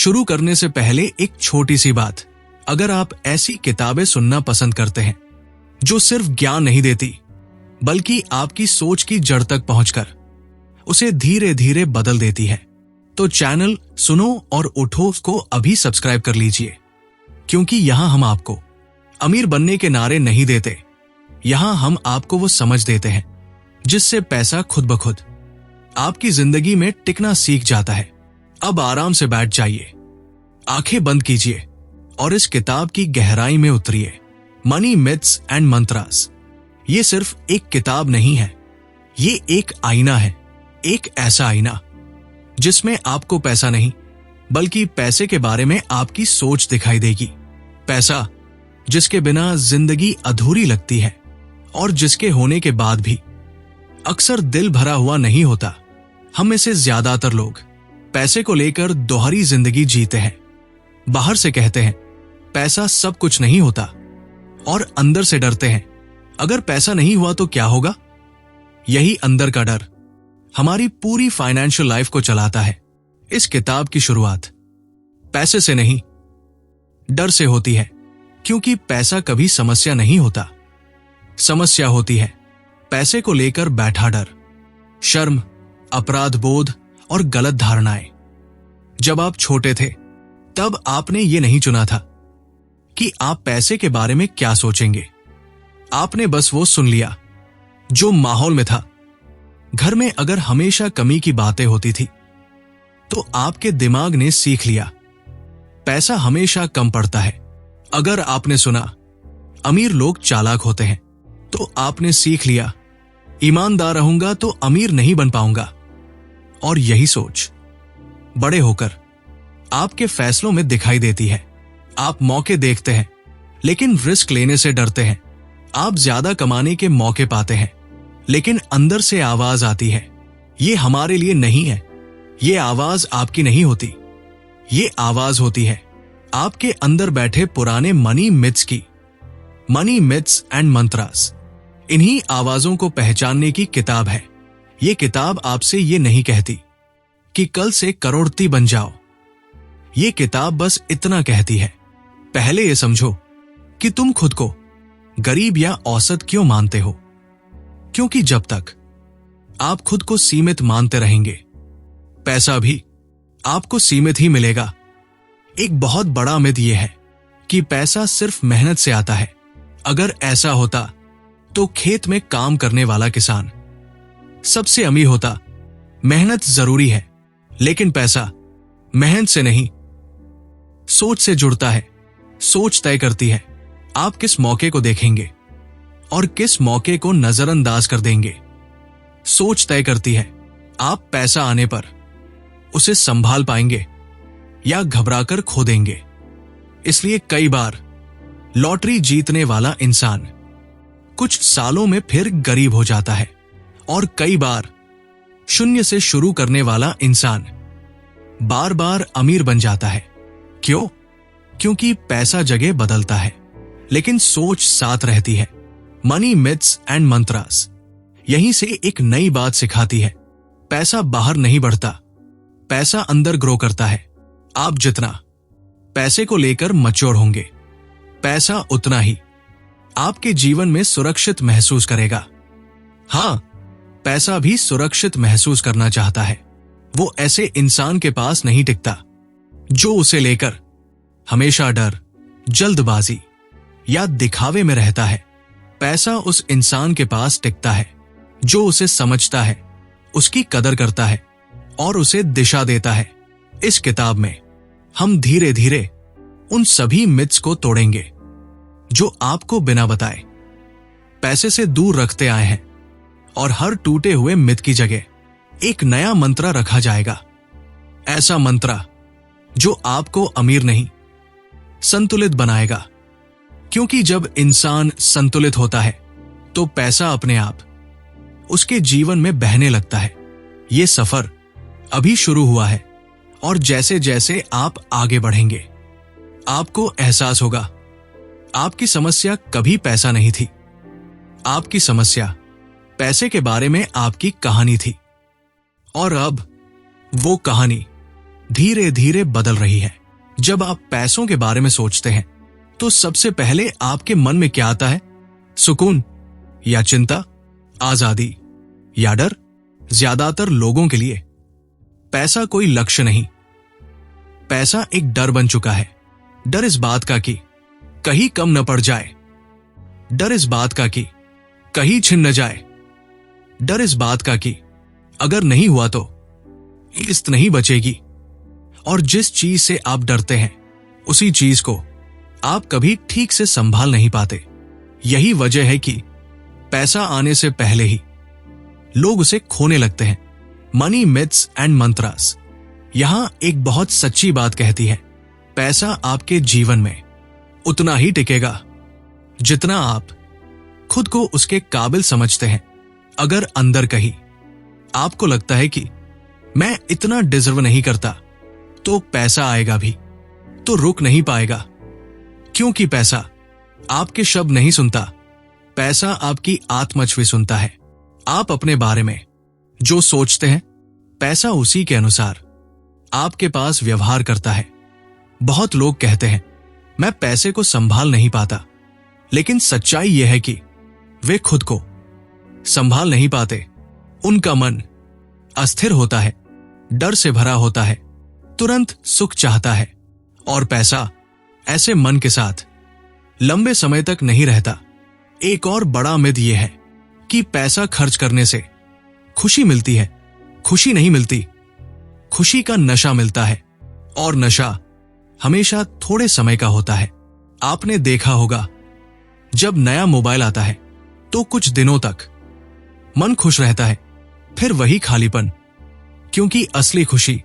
शुरू करने से पहले एक छोटी सी बात, अगर आप ऐसी किताबें सुनना पसंद करते हैं जो सिर्फ ज्ञान नहीं देती बल्कि आपकी सोच की जड़ तक पहुंचकर उसे धीरे धीरे बदल देती है, तो चैनल सुनो और उठो को अभी सब्सक्राइब कर लीजिए। क्योंकि यहां हम आपको अमीर बनने के नारे नहीं देते, यहां हम आपको वो समझ देते हैं जिससे पैसा खुद ब खुद आपकी जिंदगी में टिकना सीख जाता है। अब आराम से बैठ जाइए, आंखें बंद कीजिए और इस किताब की गहराई में उतरिए। Money myths and mantras. ये सिर्फ एक किताब नहीं है, ये एक आईना है, एक ऐसा आईना जिसमें आपको पैसा नहीं बल्कि पैसे के बारे में आपकी सोच दिखाई देगी। पैसा जिसके बिना जिंदगी अधूरी लगती है और जिसके होने के बाद भी अक्सर दिल भरा हुआ नहीं होता। हम में से ज्यादातर लोग पैसे को लेकर दोहरी जिंदगी जीते हैं। बाहर से कहते हैं पैसा सब कुछ नहीं होता और अंदर से डरते हैं अगर पैसा नहीं हुआ तो क्या होगा। यही अंदर का डर हमारी पूरी फाइनेंशियल लाइफ को चलाता है। इस किताब की शुरुआत पैसे से नहीं, डर से होती है, क्योंकि पैसा कभी समस्या नहीं होता। समस्या होती है पैसे को लेकर बैठा डर, शर्म, अपराध बोध और गलत धारणाएं। जब आप छोटे थे तब आपने ये नहीं चुना था कि आप पैसे के बारे में क्या सोचेंगे। आपने बस वो सुन लिया जो माहौल में था। घर में अगर हमेशा कमी की बातें होती थी तो आपके दिमाग ने सीख लिया पैसा हमेशा कम पड़ता है। अगर आपने सुना अमीर लोग चालाक होते हैं तो आपने सीख लिया ईमानदार रहूंगा तो अमीर नहीं बन पाऊंगा। और यही सोच बड़े होकर आपके फैसलों में दिखाई देती है। आप मौके देखते हैं लेकिन रिस्क लेने से डरते हैं। आप ज्यादा कमाने के मौके पाते हैं लेकिन अंदर से आवाज आती है ये हमारे लिए नहीं है। ये आवाज आपकी नहीं होती, ये आवाज होती है आपके अंदर बैठे पुराने मनी मिथ्स की। Money myths and mantras. इन्हीं आवाजों को पहचानने की किताब है। ये किताब आपसे ये नहीं कहती कि कल से करोड़पति बन जाओ। ये किताब बस इतना कहती है पहले ये समझो कि तुम खुद को गरीब या औसत क्यों मानते हो। क्योंकि जब तक आप खुद को सीमित मानते रहेंगे पैसा भी आपको सीमित ही मिलेगा। एक बहुत बड़ा मिथ यह है कि पैसा सिर्फ मेहनत से आता है। अगर ऐसा होता तो खेत में काम करने वाला किसान सबसे अमीर होता। मेहनत जरूरी है लेकिन पैसा मेहनत से नहीं, सोच से जुड़ता है। सोच तय करती है आप किस मौके को देखेंगे और किस मौके को नजरअंदाज कर देंगे। सोच तय करती है आप पैसा आने पर उसे संभाल पाएंगे या घबराकर खो देंगे। इसलिए कई बार लॉटरी जीतने वाला इंसान कुछ सालों में फिर गरीब हो जाता है और कई बार शून्य से शुरू करने वाला इंसान बार बार अमीर बन जाता है। क्यों? क्योंकि पैसा जगह बदलता है लेकिन सोच साथ रहती है। मनी मिथ्स एंड मंत्रास यहीं से एक नई बात सिखाती है पैसा बाहर नहीं बढ़ता, पैसा अंदर ग्रो करता है। आप जितना पैसे को लेकर मैच्योर होंगे पैसा उतना ही आपके जीवन में सुरक्षित महसूस करेगा। हां, पैसा भी सुरक्षित महसूस करना चाहता है। वो ऐसे इंसान के पास नहीं टिकता जो उसे लेकर हमेशा डर, जल्दबाजी या दिखावे में रहता है। पैसा उस इंसान के पास टिकता है जो उसे समझता है, उसकी कदर करता है और उसे दिशा देता है। इस किताब में हम धीरे धीरे उन सभी मिथ्स को तोड़ेंगे जो आपको बिना बताए पैसे से दूर रखते आए हैं और हर टूटे हुए मिथ की जगह एक नया मंत्र रखा जाएगा। ऐसा मंत्र जो आपको अमीर नहीं संतुलित बनाएगा। क्योंकि जब इंसान संतुलित होता है तो पैसा अपने आप उसके जीवन में बहने लगता है। ये सफर अभी शुरू हुआ है और जैसे जैसे आप आगे बढ़ेंगे आपको एहसास होगा आपकी समस्या कभी पैसा नहीं थी। आपकी समस्या पैसे के बारे में आपकी कहानी थी और अब वो कहानी धीरे धीरे बदल रही है। जब आप पैसों के बारे में सोचते हैं तो सबसे पहले आपके मन में क्या आता है? सुकून या चिंता, आजादी या डर? ज्यादातर लोगों के लिए पैसा कोई लक्ष्य नहीं, पैसा एक डर बन चुका है। डर इस बात का कि कहीं कम न पड़ जाए, डर इस बात का कि कहीं छिन न जाए, डर इस बात का कि अगर नहीं हुआ तो किस्त नहीं बचेगी। और जिस चीज से आप डरते हैं उसी चीज को आप कभी ठीक से संभाल नहीं पाते। यही वजह है कि पैसा आने से पहले ही लोग उसे खोने लगते हैं। मनी मिथ्स एंड मंत्रास यहां एक बहुत सच्ची बात कहती है, पैसा आपके जीवन में उतना ही टिकेगा जितना आप खुद को उसके काबिल समझते हैं। अगर अंदर कहीं आपको लगता है कि मैं इतना डिजर्व नहीं करता, तो पैसा आएगा भी तो रुक नहीं पाएगा, क्योंकि पैसा आपके शब्द नहीं सुनता, पैसा आपकी आत्मछवि सुनता है। आप अपने बारे में जो सोचते हैं, पैसा उसी के अनुसार आपके पास व्यवहार करता है। बहुत लोग कहते हैं मैं पैसे को संभाल नहीं पाता, लेकिन सच्चाई यह है कि वे खुद को संभाल नहीं पाते। उनका मन अस्थिर होता है, डर से भरा होता है, तुरंत सुख चाहता है। और पैसा ऐसे मन के साथ लंबे समय तक नहीं रहता। एक और बड़ा मिथ यह है कि पैसा खर्च करने से खुशी मिलती है। खुशी नहीं मिलती, खुशी का नशा मिलता है, और नशा हमेशा थोड़े समय का होता है। आपने देखा होगा जब नया मोबाइल आता है तो कुछ दिनों तक मन खुश रहता है, फिर वही खालीपन, क्योंकि असली खुशी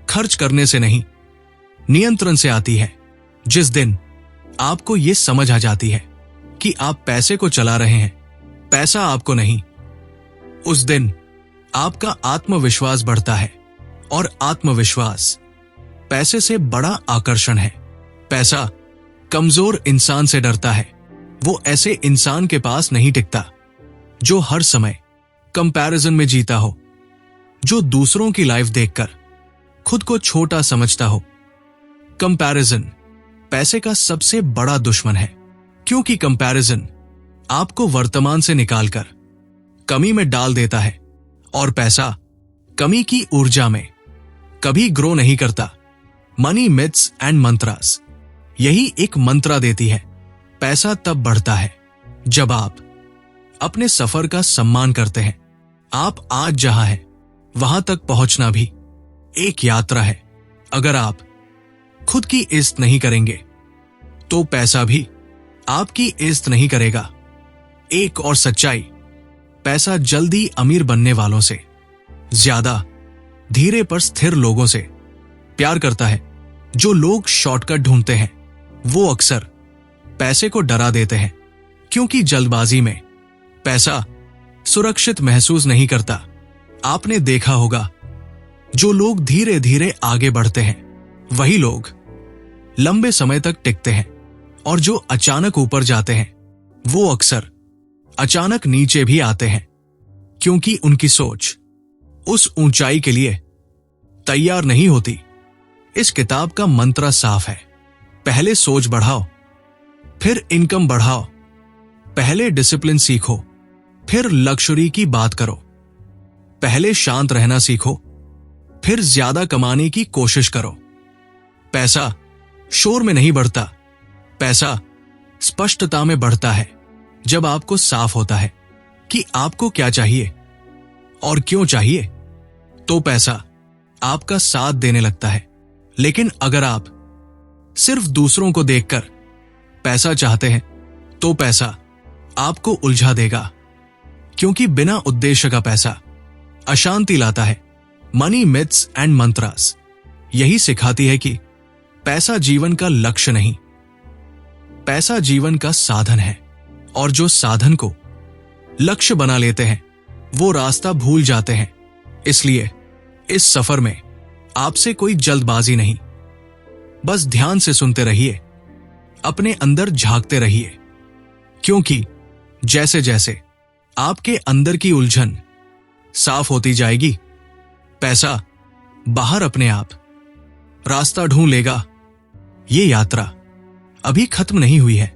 खर्च करने से नहीं, नियंत्रण से आती है। जिस दिन आपको यह समझ आ जाती है कि आप पैसे को चला रहे हैं, पैसा आपको नहीं, उस दिन आपका आत्मविश्वास बढ़ता है। और आत्मविश्वास पैसे से बड़ा आकर्षण है। पैसा कमजोर इंसान से डरता है। वो ऐसे इंसान के पास नहीं टिकता जो हर समय कंपैरिजन में जीता हो, जो दूसरों की लाइफ देखकर खुद को छोटा समझता हो। कंपैरिजन पैसे का सबसे बड़ा दुश्मन है, क्योंकि कंपैरिजन आपको वर्तमान से निकालकर कमी में डाल देता है, और पैसा कमी की ऊर्जा में कभी ग्रो नहीं करता। मनी मिथ्स एंड मंत्रास यही एक मंत्रा देती है, पैसा तब बढ़ता है जब आप अपने सफर का सम्मान करते हैं। आप आज जहां हैं वहां तक पहुंचना भी एक यात्रा है। अगर आप खुद की इज्जत नहीं करेंगे तो पैसा भी आपकी इज्जत नहीं करेगा। एक और सच्चाई, पैसा जल्दी अमीर बनने वालों से ज्यादा धीरे पर स्थिर लोगों से प्यार करता है। जो लोग शॉर्टकट ढूंढते हैं वो अक्सर पैसे को डरा देते हैं, क्योंकि जल्दबाजी में पैसा सुरक्षित महसूस नहीं करता। आपने देखा होगा जो लोग धीरे धीरे आगे बढ़ते हैं वही लोग लंबे समय तक टिकते हैं, और जो अचानक ऊपर जाते हैं वो अक्सर अचानक नीचे भी आते हैं, क्योंकि उनकी सोच उस ऊंचाई के लिए तैयार नहीं होती। इस किताब का मंत्र साफ है, पहले सोच बढ़ाओ, फिर इनकम बढ़ाओ, पहले डिसिप्लिन सीखो, फिर लग्जरी की बात करो, पहले शांत रहना सीखो, फिर ज्यादा कमाने की कोशिश करो। पैसा शोर में नहीं बढ़ता, पैसा स्पष्टता में बढ़ता है। जब आपको साफ होता है कि आपको क्या चाहिए और क्यों चाहिए, तो पैसा आपका साथ देने लगता है। लेकिन अगर आप सिर्फ दूसरों को देखकर पैसा चाहते हैं तो पैसा आपको उलझा देगा, क्योंकि बिना उद्देश्य का पैसा अशांति लाता है। मनी मिथ्स एंड मंत्रास यही सिखाती है कि पैसा जीवन का लक्ष्य नहीं, पैसा जीवन का साधन है, और जो साधन को लक्ष्य बना लेते हैं वो रास्ता भूल जाते हैं। इसलिए इस सफर में आपसे कोई जल्दबाजी नहीं, बस ध्यान से सुनते रहिए, अपने अंदर झांकते रहिए, क्योंकि जैसे जैसे आपके अंदर की उलझन साफ होती जाएगी, पैसा बाहर अपने आप रास्ता ढूंढ लेगा। ये यात्रा अभी खत्म नहीं हुई है,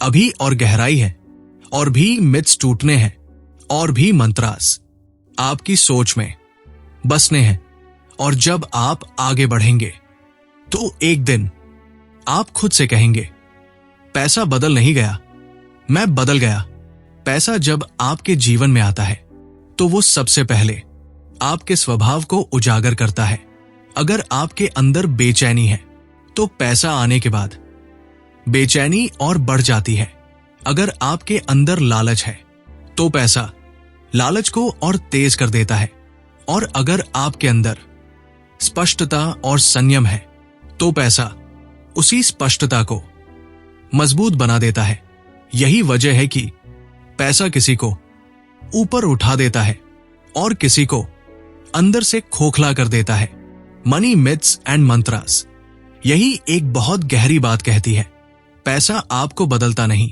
अभी और गहराई है, और भी मिथ्स टूटने हैं, और भी मंत्रास आपकी सोच में बसने हैं। और जब आप आगे बढ़ेंगे तो एक दिन आप खुद से कहेंगे, पैसा बदल नहीं गया, मैं बदल गया। पैसा जब आपके जीवन में आता है तो वो सबसे पहले आपके स्वभाव को उजागर करता है। अगर आपके अंदर बेचैनी है तो पैसा आने के बाद बेचैनी और बढ़ जाती है। अगर आपके अंदर लालच है तो पैसा लालच को और तेज कर देता है। और अगर आपके अंदर स्पष्टता और संयम है तो पैसा उसी स्पष्टता को मजबूत बना देता है। यही वजह है कि पैसा किसी को ऊपर उठा देता है और किसी को अंदर से खोखला कर देता है। मनी मिथ्स एंड मंत्रास यही एक बहुत गहरी बात कहती है। पैसा आपको बदलता नहीं,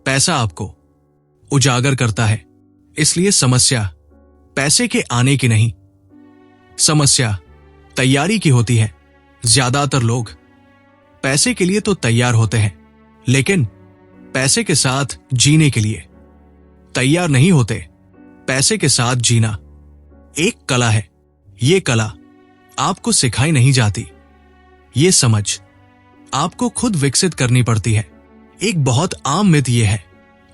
पैसा आपको उजागर करता है। इसलिए समस्या पैसे के आने की नहीं, समस्या तैयारी की होती है। ज्यादातर लोग पैसे के लिए तो तैयार होते हैं, लेकिन पैसे के साथ जीने के लिए तैयार नहीं होते। पैसे के साथ जीना एक कला है। ये कला आपको सिखाई नहीं जाती, ये समझ आपको खुद विकसित करनी पड़ती है। एक बहुत आम मिथ ये है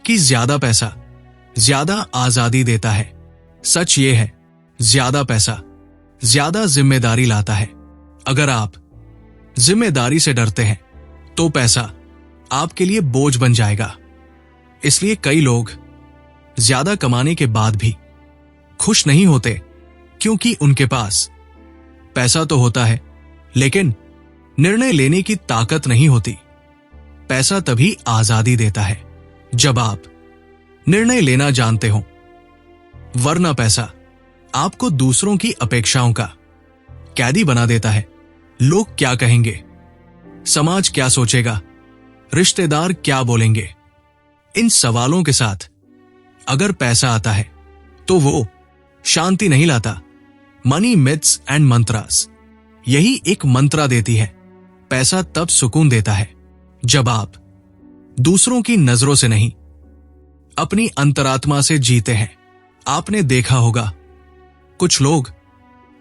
कि ज्यादा पैसा ज्यादा आजादी देता है। सच ये है, ज्यादा पैसा ज्यादा जिम्मेदारी लाता है। अगर आप जिम्मेदारी से डरते हैं तो पैसा आपके लिए बोझ बन जाएगा। इसलिए कई लोग ज्यादा कमाने के बाद भी खुश नहीं होते, क्योंकि उनके पास पैसा तो होता है लेकिन निर्णय लेने की ताकत नहीं होती। पैसा तभी आजादी देता है जब आप निर्णय लेना जानते हो, वरना पैसा आपको दूसरों की अपेक्षाओं का कैदी बना देता है। लोग क्या कहेंगे, समाज क्या सोचेगा, रिश्तेदार क्या बोलेंगे, इन सवालों के साथ अगर पैसा आता है तो वो शांति नहीं लाता। मनी मिथ्स एंड मंत्रास यही एक मंत्रा देती है। पैसा तब सुकून देता है जब आप दूसरों की नजरों से नहीं, अपनी अंतरात्मा से जीते हैं। आपने देखा होगा कुछ लोग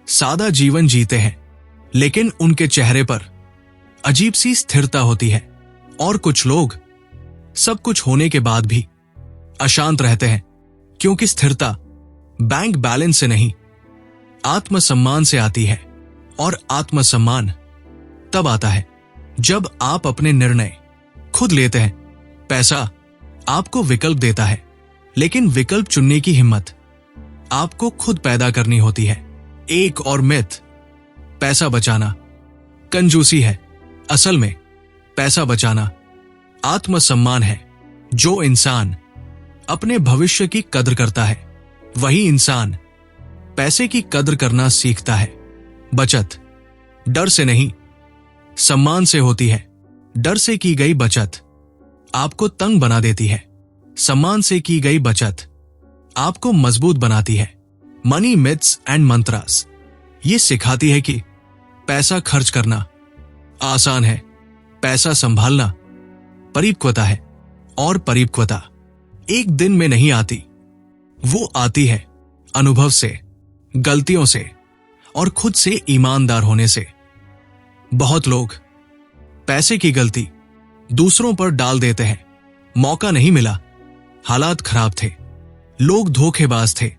सादा जीवन जीते हैं लेकिन उनके चेहरे पर अजीब सी स्थिरता होती है, और कुछ लोग सब कुछ होने के बाद भी अशांत रहते हैं, क्योंकि स्थिरता बैंक बैलेंस से नहीं, आत्मसम्मान से आती है। और आत्मसम्मान तब आता है जब आप अपने निर्णय खुद लेते हैं। पैसा आपको विकल्प देता है, लेकिन विकल्प चुनने की हिम्मत आपको खुद पैदा करनी होती है। एक और मिथ, पैसा बचाना कंजूसी है। असल में पैसा बचाना आत्मसम्मान है। जो इंसान अपने भविष्य की कद्र करता है वही इंसान पैसे की कद्र करना सीखता है। बचत डर से नहीं, सम्मान से होती है। डर से की गई बचत आपको तंग बना देती है, सम्मान से की गई बचत आपको मजबूत बनाती है। मनी मिथ्स एंड मंत्रास ये सिखाती है कि पैसा खर्च करना आसान है, पैसा संभालना परिपक्वता है, और परिपक्वता एक दिन में नहीं आती, वो आती है अनुभव से, गलतियों से, और खुद से ईमानदार होने से। बहुत लोग पैसे की गलती दूसरों पर डाल देते हैं। मौका नहीं मिला, हालात खराब थे, लोग धोखेबाज थे।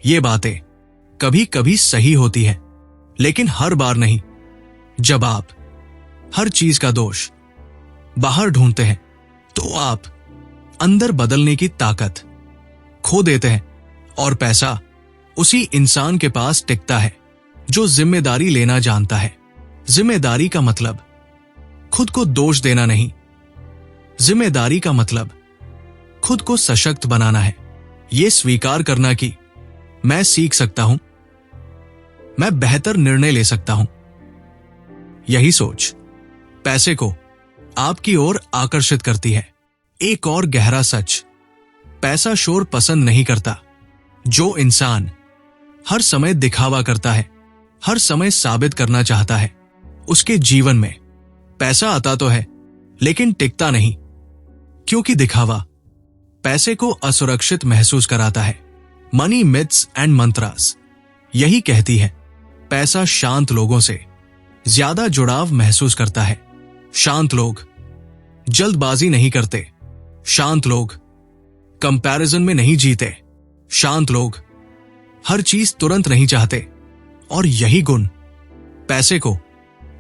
ये बातें कभी कभी सही होती है, लेकिन हर बार नहीं। जब आप हर चीज का दोष बाहर ढूंढते हैं तो आप अंदर बदलने की ताकत खो देते हैं। और पैसा उसी इंसान के पास टिकता है जो जिम्मेदारी लेना जानता है। जिम्मेदारी का मतलब खुद को दोष देना नहीं, जिम्मेदारी का मतलब खुद को सशक्त बनाना है। यह स्वीकार करना कि मैं सीख सकता हूं, मैं बेहतर निर्णय ले सकता हूं। यही सोच पैसे को आपकी ओर आकर्षित करती है। एक और गहरा सच, पैसा शोर पसंद नहीं करता। जो इंसान हर समय दिखावा करता है, हर समय साबित करना चाहता है, उसके जीवन में पैसा आता तो है, लेकिन टिकता नहीं, क्योंकि दिखावा पैसे को असुरक्षित महसूस कराता है। मनी मिथ्स एंड मंत्रास यही कहती है, पैसा शांत लोगों से ज्यादा जुड़ाव महसूस करता है। शांत लोग जल्दबाजी नहीं करते, शांत लोग कंपैरिजन में नहीं जीते, शांत लोग हर चीज तुरंत नहीं चाहते, और यही गुण पैसे को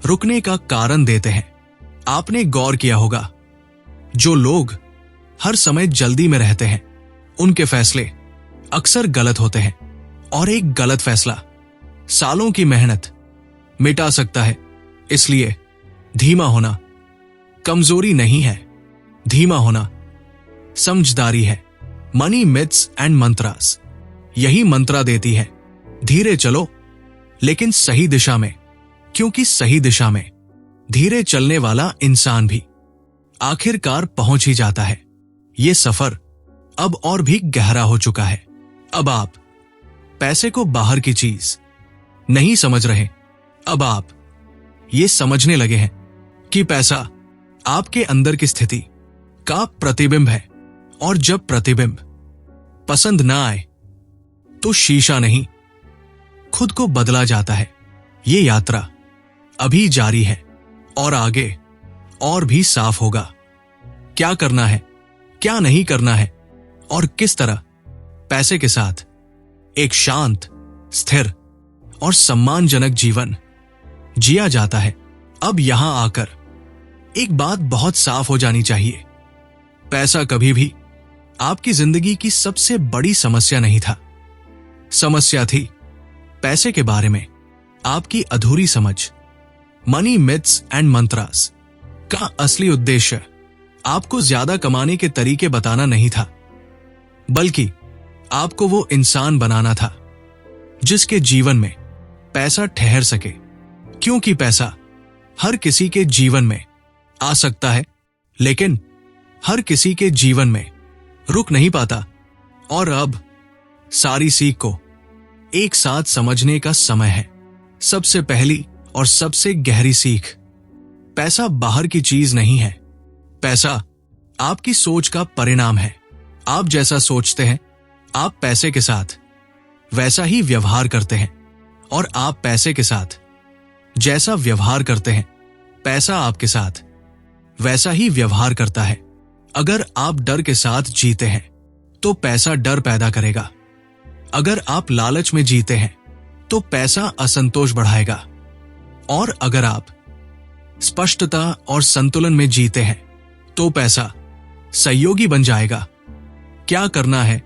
रुकने का कारण देते हैं। आपने गौर किया होगा, जो लोग हर समय जल्दी में रहते हैं, उनके फैसले अक्सर गलत होते हैं, और एक गलत फैसला सालों की मेहनत मिटा सकता है। इसलिए धीमा होना कमजोरी नहीं है, धीमा होना समझदारी है। मनी मिथ्स एंड मंत्रास यही मंत्रा देती है, धीरे चलो लेकिन सही दिशा में, क्योंकि सही दिशा में धीरे चलने वाला इंसान भी आखिरकार पहुंच ही जाता है। यह सफर अब और भी गहरा हो चुका है। अब आप पैसे को बाहर की चीज नहीं समझ रहे, अब आप ये समझने लगे हैं कि पैसा आपके अंदर की स्थिति का प्रतिबिंब है, और जब प्रतिबिंब पसंद ना आए तो शीशा नहीं, खुद को बदला जाता है। ये यात्रा अभी जारी है, और आगे और भी साफ होगा। क्या करना है, क्या नहीं करना है, और किस तरह पैसे के साथ एक शांत, स्थिर और सम्मानजनक जीवन जिया जाता है। अब यहां आकर एक बात बहुत साफ हो जानी चाहिए, पैसा कभी भी आपकी जिंदगी की सबसे बड़ी समस्या नहीं था। समस्या थी पैसे के बारे में आपकी अधूरी समझ। मनी मिथ्स एंड मंत्रास का असली उद्देश्य आपको ज्यादा कमाने के तरीके बताना नहीं था, बल्कि आपको वो इंसान बनाना था जिसके जीवन में पैसा ठहर सके, क्योंकि पैसा हर किसी के जीवन में आ सकता है, लेकिन हर किसी के जीवन में रुक नहीं पाता। और अब सारी सीख को एक साथ समझने का समय है। सबसे पहली और सबसे गहरी सीख, पैसा बाहर की चीज नहीं है, पैसा आपकी सोच का परिणाम है। आप जैसा सोचते हैं, आप पैसे के साथ वैसा ही व्यवहार करते हैं, और आप पैसे के साथ जैसा व्यवहार करते हैं, पैसा आपके साथ वैसा ही व्यवहार करता है। अगर आप डर के साथ जीते हैं तो पैसा डर पैदा करेगा। अगर आप लालच में जीते हैं तो पैसा असंतोष बढ़ाएगा, और अगर आप स्पष्टता और संतुलन में जीते हैं तो पैसा सहयोगी बन जाएगा। क्या करना है?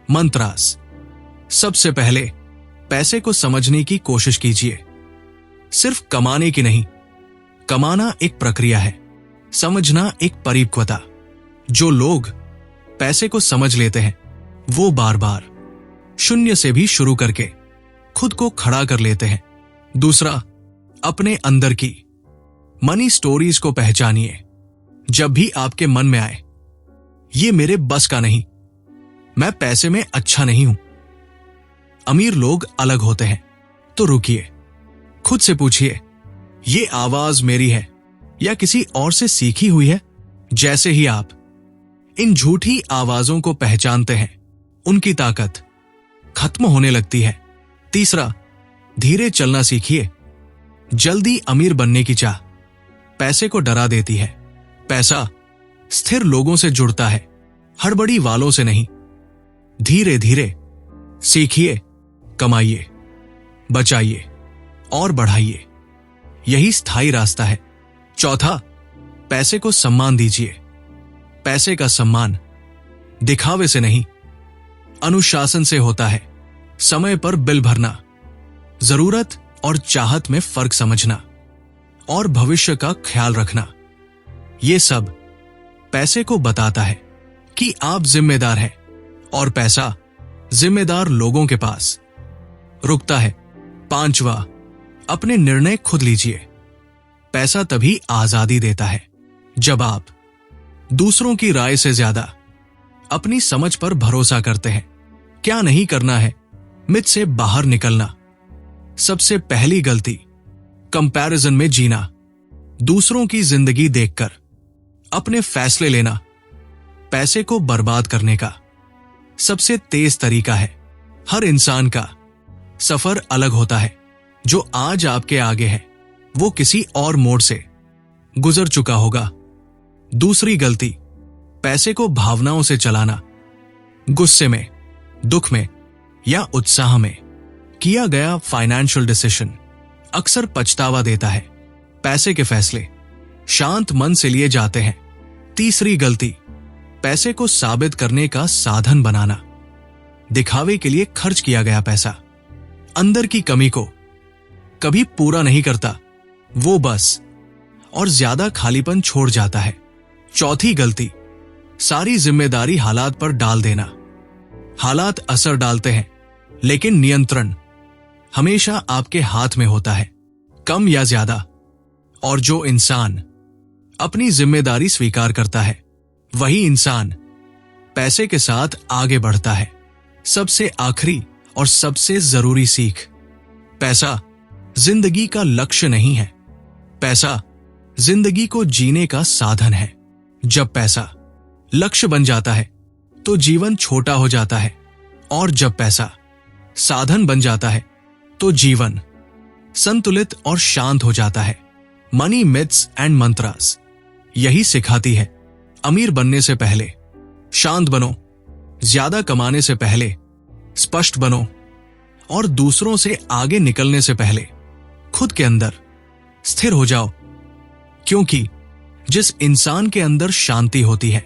मंत्रास। सबसे पहले पैसे को समझने की कोशिश कीजिए, सिर्फ कमाने की नहीं। कमाना एक प्रक्रिया है, समझना एक परिपक्वता। जो लोग पैसे को समझ लेते हैं वो बार बार शून्य से भी शुरू करके खुद को खड़ा कर लेते हैं। दूसरा, अपने अंदर की मनी स्टोरीज को पहचानिए। जब भी आपके मन में आए ये मेरे बस का नहीं, मैं पैसे में अच्छा नहीं हूं, अमीर लोग अलग होते हैं, तो रुकिए, खुद से पूछिए, ये आवाज मेरी है या किसी और से सीखी हुई है? जैसे ही आप इन झूठी आवाजों को पहचानते हैं, उनकी ताकत खत्म होने लगती है। तीसरा, धीरे चलना सीखिए। जल्दी अमीर बनने की चाह पैसे को डरा देती है। पैसा स्थिर लोगों से जुड़ता है, हड़बड़ी वालों से नहीं। धीरे धीरे सीखिए, कमाइए, बचाइए और बढ़ाइए, यही स्थायी रास्ता है। चौथा, पैसे को सम्मान दीजिए। पैसे का सम्मान दिखावे से नहीं, अनुशासन से होता है। समय पर बिल भरना, जरूरत और चाहत में फर्क समझना, और भविष्य का ख्याल रखना, ये सब पैसे को बताता है कि आप जिम्मेदार हैं, और पैसा जिम्मेदार लोगों के पास रुकता है। पांचवा, अपने निर्णय खुद लीजिए। पैसा तभी आजादी देता है जब आप दूसरों की राय से ज्यादा अपनी समझ पर भरोसा करते हैं। क्या नहीं करना है? मिथ से बाहर निकलना। सबसे पहली गलती कंपैरिजन में जीना, दूसरों की जिंदगी देखकर अपने फैसले लेना पैसे को बर्बाद करने का सबसे तेज तरीका है। हर इंसान का सफर अलग होता है। जो आज आपके आगे है वो किसी और मोड़ से गुजर चुका होगा। दूसरी गलती, पैसे को भावनाओं से चलाना। गुस्से में, दुख में या उत्साह में किया गया फाइनेंशियल डिसीजन अक्सर पछतावा देता है। पैसे के फैसले शांत मन से लिए जाते हैं। तीसरी गलती, पैसे को साबित करने का साधन बनाना। दिखावे के लिए खर्च किया गया पैसा अंदर की कमी को कभी पूरा नहीं करता, वो बस और ज्यादा खालीपन छोड़ जाता है। चौथी गलती, सारी जिम्मेदारी हालात पर डाल देना। हालात असर डालते हैं, लेकिन नियंत्रण हमेशा आपके हाथ में होता है, कम या ज्यादा। और जो इंसान अपनी जिम्मेदारी स्वीकार करता है वही इंसान पैसे के साथ आगे बढ़ता है। सबसे आखिरी और सबसे जरूरी सीख, पैसा जिंदगी का लक्ष्य नहीं है, पैसा जिंदगी को जीने का साधन है। जब पैसा लक्ष्य बन जाता है तो जीवन छोटा हो जाता है, और जब पैसा साधन बन जाता है तो जीवन संतुलित और शांत हो जाता है। मनी मिथ्स एंड मंत्रास यही सिखाती है। अमीर बनने से पहले शांत बनो, ज्यादा कमाने से पहले स्पष्ट बनो, और दूसरों से आगे निकलने से पहले खुद के अंदर स्थिर हो जाओ। क्योंकि जिस इंसान के अंदर शांति होती है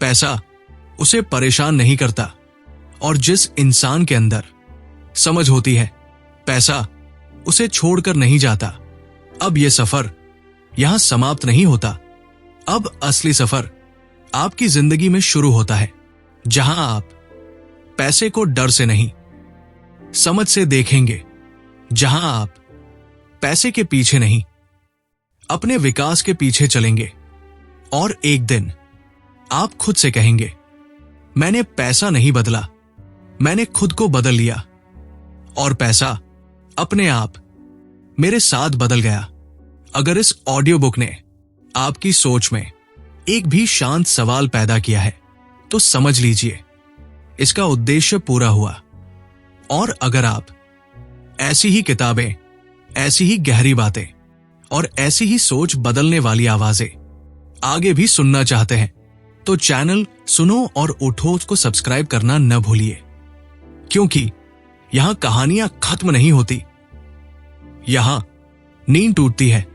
पैसा उसे परेशान नहीं करता, और जिस इंसान के अंदर समझ होती है पैसा उसे छोड़कर नहीं जाता। अब यह सफर यहां समाप्त नहीं होता। अब असली सफर आपकी जिंदगी में शुरू होता है, जहां आप पैसे को डर से नहीं समझ से देखेंगे, जहां आप पैसे के पीछे नहीं अपने विकास के पीछे चलेंगे। और एक दिन आप खुद से कहेंगे, मैंने पैसा नहीं बदला, मैंने खुद को बदल लिया, और पैसा अपने आप मेरे साथ बदल गया। अगर इस ऑडियो बुक ने आपकी सोच में एक भी शांत सवाल पैदा किया है तो समझ लीजिए इसका उद्देश्य पूरा हुआ। और अगर आप ऐसी ही किताबें, ऐसी ही गहरी बातें और ऐसी ही सोच बदलने वाली आवाजें आगे भी सुनना चाहते हैं तो चैनल सुनो और उठो को सब्सक्राइब करना न भूलिए, क्योंकि यहां कहानियां खत्म नहीं होती, यहां नींद टूटती है।